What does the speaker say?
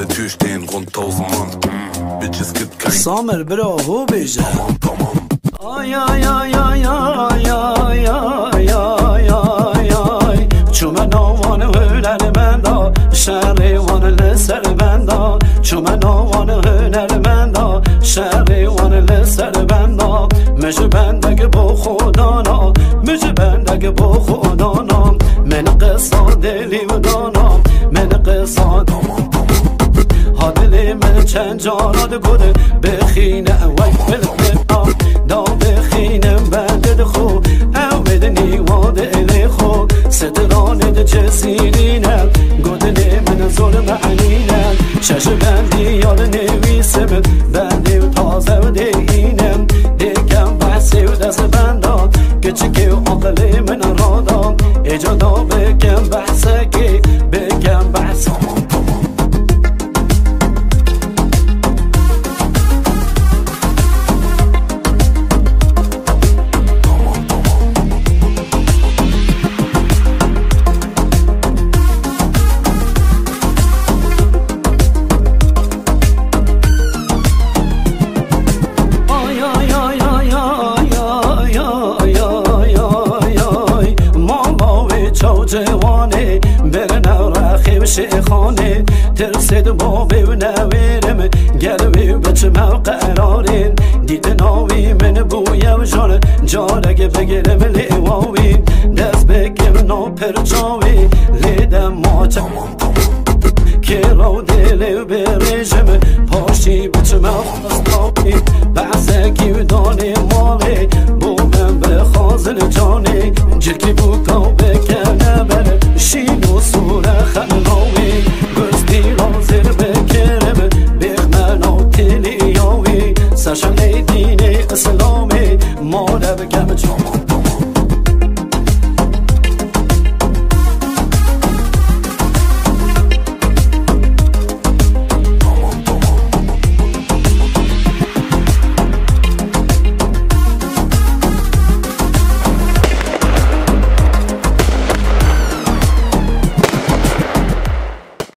der Tür stehen rund 1000 Mann. Bitches gibt kein Samer bro wo bije ay ay ay ay ay ay ay ay ay چومن آوان هنر مندا شهریوان لسر بندا چومن آوان هنر مندا شهریوان لسر بندا مجه بندگ با خدانا مجه بندگ با خدانا من قصا دلی و دانا من قصا هادلی من چند جاناد گوده بخینه وی بلقنا دا بخینه بندد خو او بدنی واده الی خو سترانه جسینینه گودنه من ظلم عنینه شش بندی یاد نویسه بندی و تازه و دینه دیگم بحثی و دست بندا کچکی و عقلی من رادا ایجادا بگم بحثه که بگم بحثه جوانه برنا راخي وشيخانه ترسد بابي ونويرم قلبي بچم قرارين ديدناوي من بويا وجان جارك بگرم لواوي دست بگم نو پرچاوي لیدم ماچم كيرو دلي بريجم پاشي بچم خستاوي بعثكي